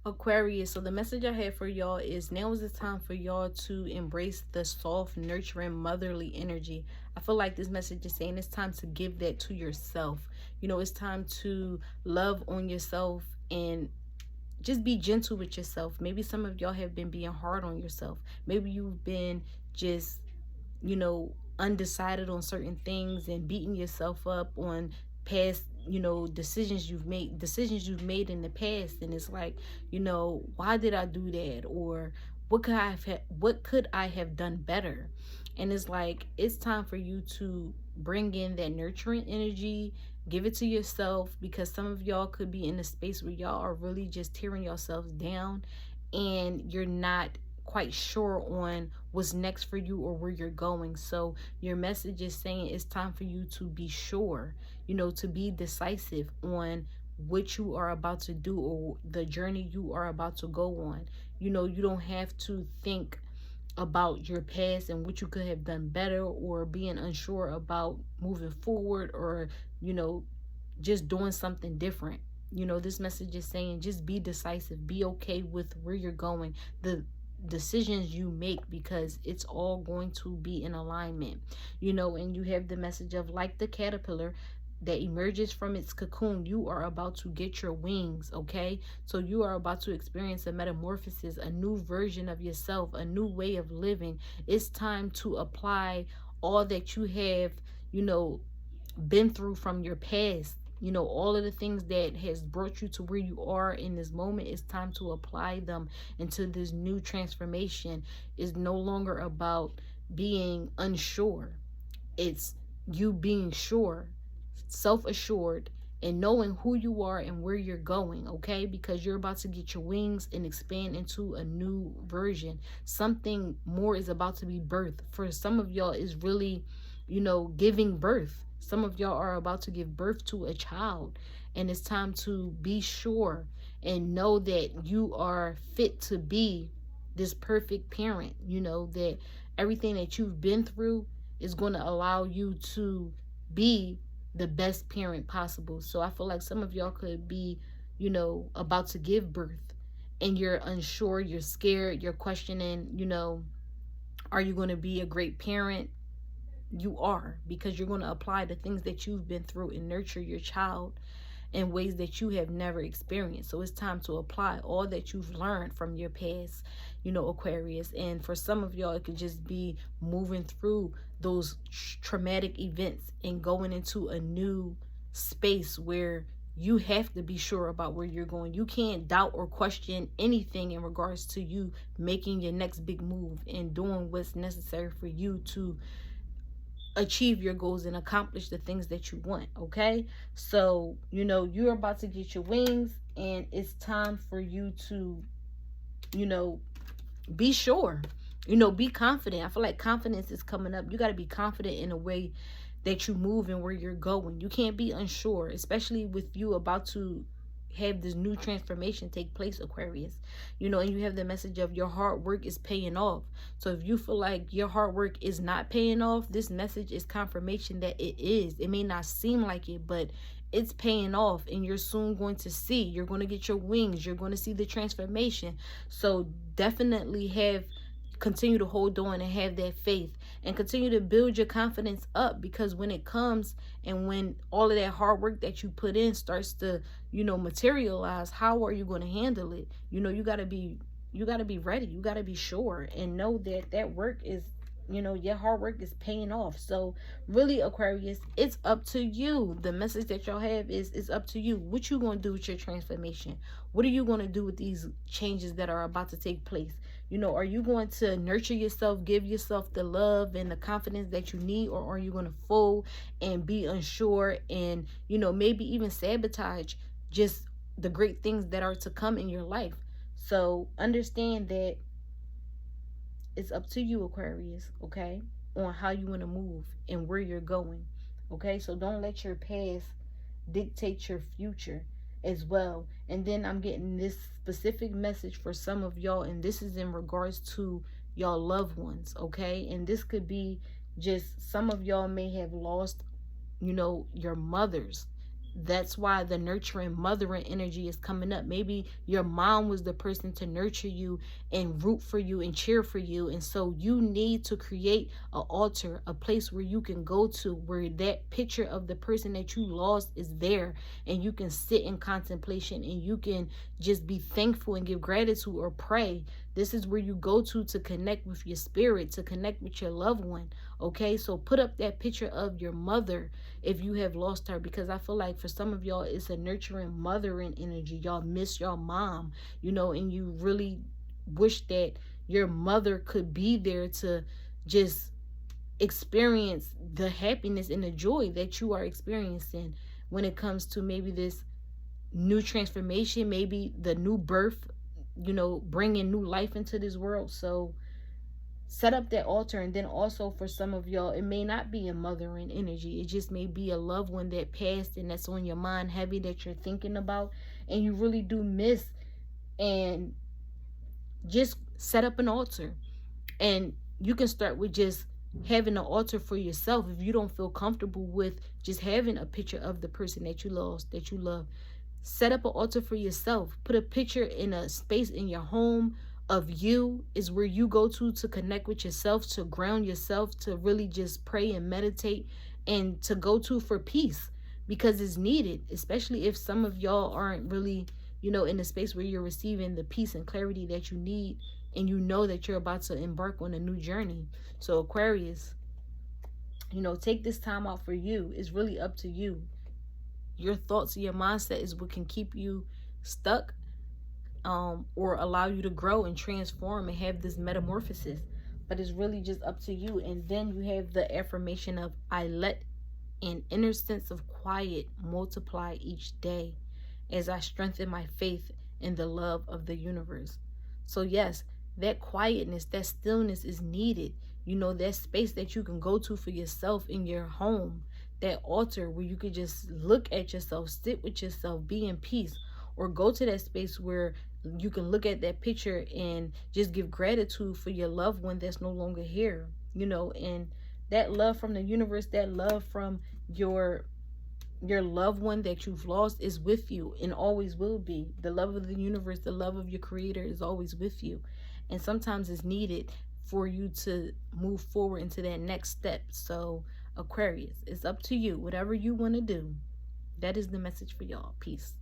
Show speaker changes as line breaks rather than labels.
Aquarius, so the message I have for y'all is now is the time for y'all to embrace the soft, nurturing, motherly energy. I feel like this message is saying it's time to give that to yourself. It's time to love on yourself and just be gentle with yourself. Maybe some of y'all have been being hard on yourself. Maybe you've been just, undecided on certain things and beating yourself up on past, decisions you've made in the past. And it's like, why did I do that? Or what could I have done better? And it's like, it's time for you to bring in that nurturing energy, give it to yourself, because some of y'all could be in a space where y'all are really just tearing yourselves down and you're not quite sure on what's next for you or where you're going. So your message is saying it's time for you to be sure, to be decisive on what you are about to do or the journey you are about to go on. You don't have to think about your past and what you could have done better, or being unsure about moving forward, or just doing something different. This message is saying just be decisive, be okay with where you're going, the decisions you make, because it's all going to be in alignment. And you have the message of, like the caterpillar that emerges from its cocoon, you are about to get your wings. Okay, so you are about to experience a metamorphosis, a new version of yourself, a new way of living. It's time to apply all that you have, been through from your past. All of the things that has brought you to where you are in this moment. It's time to apply them into this new transformation. Is no longer about being unsure. It's you being sure, self-assured, and knowing who you are and where you're going. Okay, because you're about to get your wings and expand into a new version. Something more is about to be birthed. For some of y'all, is really, giving birth. Some of y'all are about to give birth to a child, and it's time to be sure and know that you are fit to be this perfect parent. That everything that you've been through is going to allow you to be the best parent possible. So I feel like some of y'all could be, about to give birth, and you're unsure, you're scared, you're questioning, are you going to be a great parent? You are, because you're going to apply the things that you've been through and nurture your child in ways that you have never experienced. So it's time to apply all that you've learned from your past, Aquarius. And for some of y'all, it could just be moving through those traumatic events and going into a new space where you have to be sure about where you're going. You can't doubt or question anything in regards to you making your next big move and doing what's necessary for you to achieve your goals and accomplish the things that you want. Okay, so you're about to get your wings, and it's time for you to be sure, be confident. I feel like confidence is coming up. You got to be confident in a way that you move and where you're going. You can't be unsure, especially with you about to have this new transformation take place, Aquarius. And you have the message of your hard work is paying off. So if you feel like your hard work is not paying off, this message is confirmation that it is. It may not seem like it, but it's paying off, and you're soon going to see. You're going to get your wings. You're going to see the transformation. So definitely continue to hold on and have that faith, and continue to build your confidence up, because when it comes, and when all of that hard work that you put in starts to materialize, how are you going to handle it? You got to be ready. You got to be sure and know that that work is, your hard work is paying off. So really, Aquarius, it's up to you. The message that y'all have is it's up to you. What you going to do with your transformation? What are you going to do with these changes that are about to take place? Are you going to nurture yourself, give yourself the love and the confidence that you need, or are you going to fold and be unsure and, maybe even sabotage just the great things that are to come in your life? So understand that it's up to you, Aquarius, okay, on how you want to move and where you're going. Okay, so don't let your past dictate your future as well. And then I'm getting this specific message for some of y'all, and this is in regards to y'all loved ones. Okay, and this could be just some of y'all may have lost, your mothers, That's why the nurturing, mothering energy is coming up. Maybe your mom was the person to nurture you and root for you and cheer for you. And so you need to create an altar, a place where you can go to, where that picture of the person that you lost is there. And you can sit in contemplation and you can just be thankful and give gratitude or pray. This is where you go to connect with your spirit, to connect with your loved one. Okay, so put up that picture of your mother if you have lost her, because I feel like for some of y'all it's a nurturing, mothering energy. Y'all miss your mom, and you really wish that your mother could be there to just experience the happiness and the joy that you are experiencing when it comes to maybe this new transformation, maybe the new birth, bringing new life into this world. So set up that altar. And then also for some of y'all, it may not be a mothering energy. It just may be a loved one that passed and that's on your mind heavy, that you're thinking about and you really do miss. And just set up an altar. And you can start with just having an altar for yourself. If you don't feel comfortable with just having a picture of the person that you lost, that you love, set up an altar for yourself. Put a picture in a space in your home of you, is where you go to connect with yourself, to ground yourself, to really just pray and meditate, and to go to for peace, because it's needed, especially if some of y'all aren't really, in the space where you're receiving the peace and clarity that you need, and you know that you're about to embark on a new journey. So Aquarius, take this time out for you. It's really up to you. Your thoughts and your mindset is what can keep you stuck, or allow you to grow and transform and have this metamorphosis. But it's really just up to you. And then you have the affirmation of, I let an inner sense of quiet multiply each day as I strengthen my faith in the love of the universe. So yes, that quietness, that stillness is needed. That space that you can go to for yourself in your home, that altar where you could just look at yourself, sit with yourself, be in peace, or go to that space where you can look at that picture and just give gratitude for your loved one that's no longer here, and that love from the universe, that love from your loved one that you've lost is with you and always will be. The love of the universe, the love of your creator is always with you. And sometimes it's needed for you to move forward into that next step. So Aquarius, it's up to you. Whatever you want to do, that is the message for y'all. Peace.